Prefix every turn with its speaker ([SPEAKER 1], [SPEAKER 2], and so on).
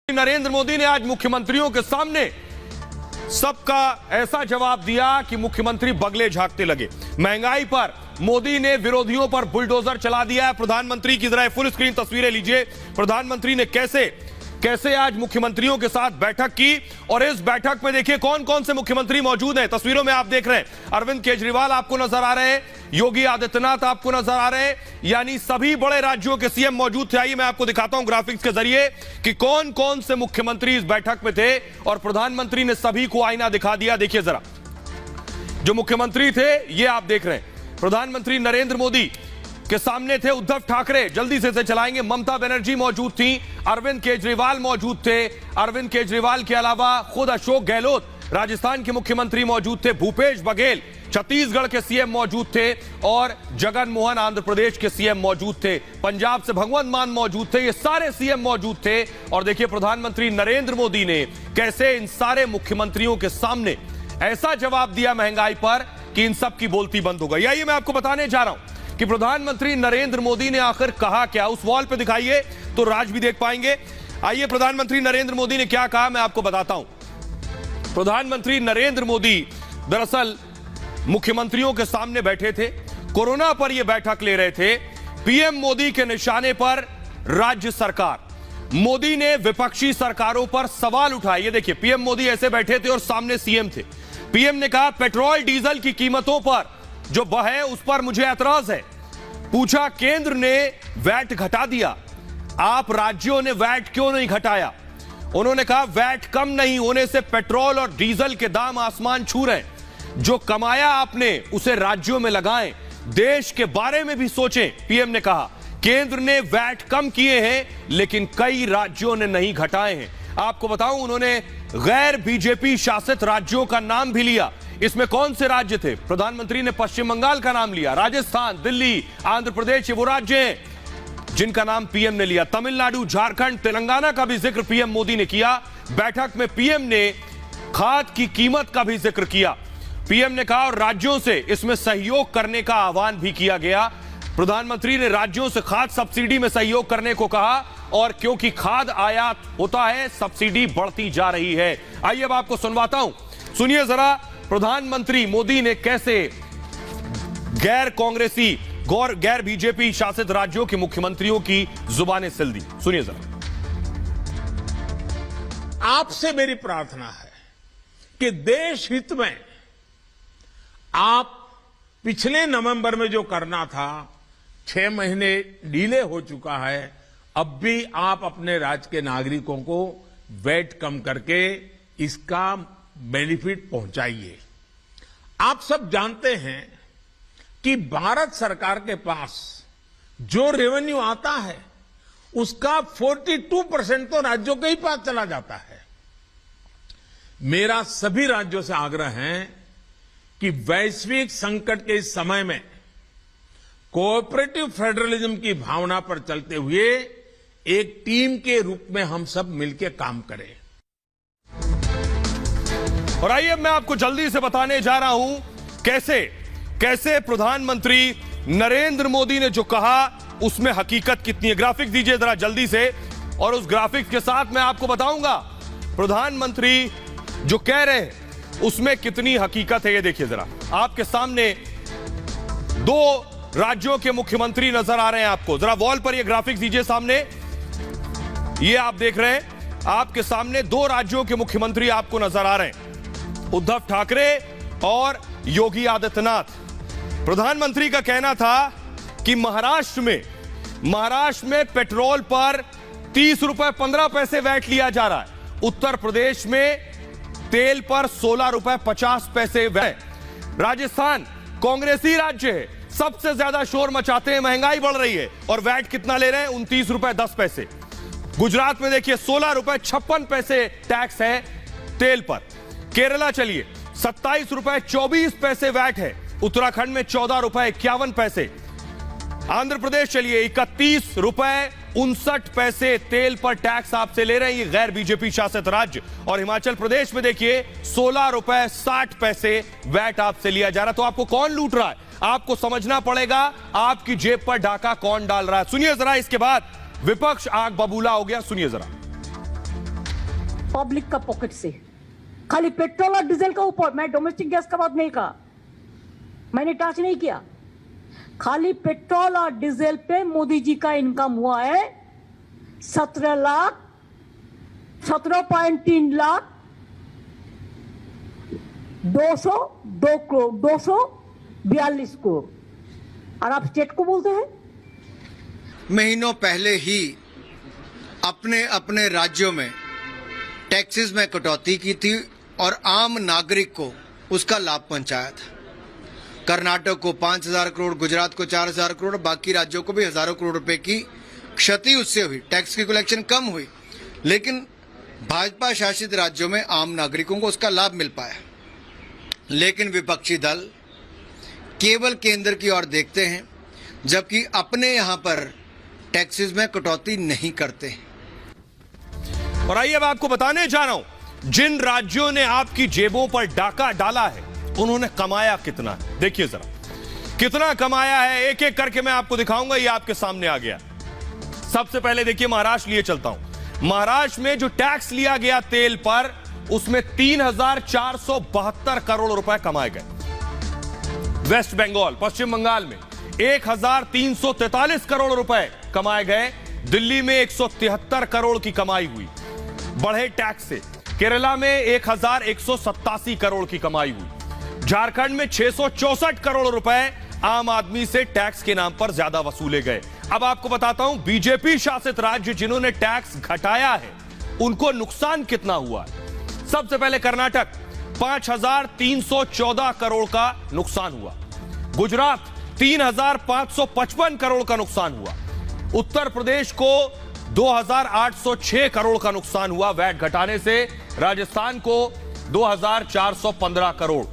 [SPEAKER 1] नरेंद्र मोदी ने आज मुख्यमंत्रियों के सामने सबका ऐसा जवाब दिया कि मुख्यमंत्री बगले झांकते लगे। महंगाई पर मोदी ने विरोधियों पर बुलडोजर चला दिया है। प्रधानमंत्री की जरा फुल स्क्रीन तस्वीरें लीजिए। प्रधानमंत्री ने कैसे आज मुख्यमंत्रियों के साथ बैठक की और इस बैठक में देखिए कौन कौन से मुख्यमंत्री मौजूद हैं। तस्वीरों में आप देख रहे हैं अरविंद केजरीवाल आपको नजर आ रहे हैं, योगी आदित्यनाथ आपको नजर आ रहे हैं, यानी सभी बड़े राज्यों के सीएम मौजूद थे। आइए मैं आपको दिखाता हूं ग्राफिक्स के जरिए कि कौन कौन से मुख्यमंत्री इस बैठक में थे और प्रधानमंत्री ने सभी को आईना दिखा दिया। देखिए जरा, जो मुख्यमंत्री थे ये आप देख रहे हैं। प्रधानमंत्री नरेंद्र मोदी के सामने थे उद्धव ठाकरे, जल्दी से इसे चलाएंगे। ममता बनर्जी मौजूद थी, अरविंद केजरीवाल मौजूद थे। अरविंद केजरीवाल के अलावा खुद अशोक गहलोत राजस्थान के मुख्यमंत्री मौजूद थे, भूपेश बघेल छत्तीसगढ़ के सीएम मौजूद थे और जगन मोहन आंध्र प्रदेश के सीएम मौजूद थे। पंजाब से भगवंत मान मौजूद थे। ये सारे सीएम मौजूद थे और देखिए प्रधानमंत्री नरेंद्र मोदी ने कैसे इन सारे मुख्यमंत्रियों के सामने ऐसा जवाब दिया महंगाई पर कि इन सब की बोलती बंद हो गई। आइए मैं आपको बताने जा रहा हूं कि प्रधानमंत्री नरेंद्र मोदी ने आखिर कहा क्या। उस वॉल पे दिखाइए तो राज भी देख पाएंगे। आइए प्रधानमंत्री नरेंद्र मोदी ने क्या कहा मैं आपको बताता हूं। प्रधानमंत्री नरेंद्र मोदी दरअसल मुख्यमंत्रियों के सामने बैठे थे, कोरोना पर यह बैठक ले रहे थे। पीएम मोदी के निशाने पर राज्य सरकार, मोदी ने विपक्षी सरकारों पर सवाल उठाए। ये देखिए पीएम मोदी ऐसे बैठे थे और सामने सीएम थे। पीएम ने कहा पेट्रोल डीजल की कीमतों पर जो बढ़े उस पर मुझे ऐतराज है। पूछा केंद्र ने वैट घटा दिया, आप राज्यों ने वैट क्यों नहीं घटाया। उन्होंने कहा वैट कम नहीं होने से पेट्रोल और डीजल के दाम आसमान छू रहे हैं। जो कमाया आपने उसे राज्यों में लगाएं, देश के बारे में भी सोचें। पीएम ने कहा केंद्र ने वैट कम किए हैं लेकिन कई राज्यों ने नहीं घटाए हैं। आपको बताऊं उन्होंने गैर बीजेपी शासित राज्यों का नाम भी लिया। इसमें कौन से राज्य थे? प्रधानमंत्री ने पश्चिम बंगाल का नाम लिया, राजस्थान, दिल्ली, आंध्र प्रदेश, ये वो राज्य हैं जिनका नाम पीएम ने लिया। तमिलनाडु, झारखंड, तेलंगाना का भी जिक्र पीएम मोदी ने किया। बैठक में पीएम ने खाद की कीमत का भी जिक्र किया। पीएम ने कहा और राज्यों से इसमें सहयोग करने का आह्वान भी किया गया। प्रधानमंत्री ने राज्यों से खाद सब्सिडी में सहयोग करने को कहा और क्योंकि खाद आयात होता है सब्सिडी बढ़ती जा रही है। आइए अब आपको सुनवाता हूं, सुनिए जरा प्रधानमंत्री मोदी ने कैसे गैर कांग्रेसी गैर बीजेपी शासित राज्यों के मुख्यमंत्रियों की जुबानें सिल दी। सुनिए जरा।
[SPEAKER 2] आपसे मेरी प्रार्थना है कि देश हित में आप पिछले नवंबर में जो करना था 6 महीने डिले हो चुका है। अब भी आप अपने राज्य के नागरिकों को वैट कम करके इसका बेनिफिट पहुंचाइए। आप सब जानते हैं कि भारत सरकार के पास जो रेवेन्यू आता है उसका 42% तो राज्यों के ही पास चला जाता है। मेरा सभी राज्यों से आग्रह है कि वैश्विक संकट के इस समय में कोऑपरेटिव फेडरलिज्म की भावना पर चलते हुए एक टीम के रूप में हम सब मिलकर काम करें।
[SPEAKER 1] और आइए मैं आपको जल्दी से बताने जा रहा हूं कैसे प्रधानमंत्री नरेंद्र मोदी ने जो कहा उसमें हकीकत कितनी है। ग्राफिक्स दीजिए जरा जल्दी से और उस ग्राफिक्स के साथ मैं आपको बताऊंगा प्रधानमंत्री जो कह रहे हैं उसमें कितनी हकीकत है। ये देखिए जरा, आपके सामने 2 राज्यों के मुख्यमंत्री नजर आ रहे हैं आपको। जरा वॉल पर ये ग्राफिक्स दीजिए सामने, ये आप देख रहे हैं आपके सामने 2 राज्यों के मुख्यमंत्री आपको नजर आ रहे हैं, उद्धव ठाकरे और योगी आदित्यनाथ। प्रधानमंत्री का कहना था कि महाराष्ट्र में पेट्रोल पर 30 रुपए 15 पैसे वैट लिया जा रहा है। उत्तर प्रदेश में तेल पर 16 रुपए 50 पैसे वैट। राजस्थान कांग्रेसी राज्य है, सबसे ज्यादा शोर मचाते हैं, महंगाई बढ़ रही है और वैट कितना ले रहे हैं? 29 रुपए 10 पैसे। गुजरात में देखिए 16 रुपए 56 पैसे टैक्स है तेल पर। केरला चलिए 27 रुपए 24 पैसे वैट है। उत्तराखंड में 14 रुपए 51 पैसे। आंध्र प्रदेश चलिए 31 रुपए 59 पैसे तेल पर टैक्स आपसे ले रहे हैं ये गैर बीजेपी शासित राज्य। और हिमाचल प्रदेश में देखिए 16 रुपए 60 पैसे वैट आपसे लिया जा रहा है। तो आपको कौन लूट रहा है? आपको समझना पड़ेगा आपकी जेब पर डाका कौन डाल रहा है। सुनिए जरा, इसके बाद विपक्ष आग बबूला हो गया, सुनिए जरा।
[SPEAKER 3] पब्लिक का पॉकेट से। खाली पेट्रोल और डीजल का ऊपर, मैं डोमेस्टिक गैस का बात नहीं कहा, मैंने टच नहीं किया। खाली पेट्रोल और डीजल पे मोदी जी का इनकम हुआ है 17.3 लाख 202 करोड़ 242 करोड़। और आप स्टेट को बोलते हैं।
[SPEAKER 4] महीनों पहले ही अपने अपने राज्यों में टैक्सेस में कटौती की थी और आम नागरिक को उसका लाभ पहुंचाया था। कर्नाटक को 5,000 करोड़, गुजरात को 4,000 करोड़, बाकी राज्यों को भी हजारों करोड़ रुपए की क्षति उससे हुई। टैक्स की कलेक्शन कम हुई, लेकिन भाजपा शासित राज्यों में आम नागरिकों को उसका लाभ मिल पाया। लेकिन विपक्षी दल केवल केंद्र की ओर देखते हैं, जबकि अपने यहां पर टैक्सेस में कटौती नहीं करते।
[SPEAKER 1] और आइए अब आपको बताने जा रहा हूं, जिन राज्यों ने आपकी जेबों पर डाका डाला है उन्होंने कमाया कितना है। देखिए जरा कितना कमाया है, एक एक करके मैं आपको दिखाऊंगा। ये आपके सामने आ गया। सबसे पहले देखिए महाराष्ट्र लिए चलता हूं। महाराष्ट्र में जो टैक्स लिया गया तेल पर, उसमें 3,472 करोड़ रुपए कमाए गए। वेस्ट बंगाल, पश्चिम बंगाल में 1,343 करोड़ रुपए कमाए गए। दिल्ली में 173 करोड़ की कमाई हुई बढ़े टैक्स से। केरला में 1,187 करोड़ की कमाई हुई। झारखंड में 664 करोड़ रुपए आम आदमी से टैक्स के नाम पर ज्यादा वसूले गए। अब आपको बताता हूं, बीजेपी शासित राज्य जिन्होंने टैक्स घटाया है उनको नुकसान कितना हुआ है। सबसे पहले कर्नाटक, 5,314 करोड़ का नुकसान हुआ। गुजरात 3,555 करोड़ का नुकसान हुआ। उत्तर प्रदेश को 2,806 करोड़ का नुकसान हुआ वैट घटाने से। राजस्थान को 2,415 करोड़।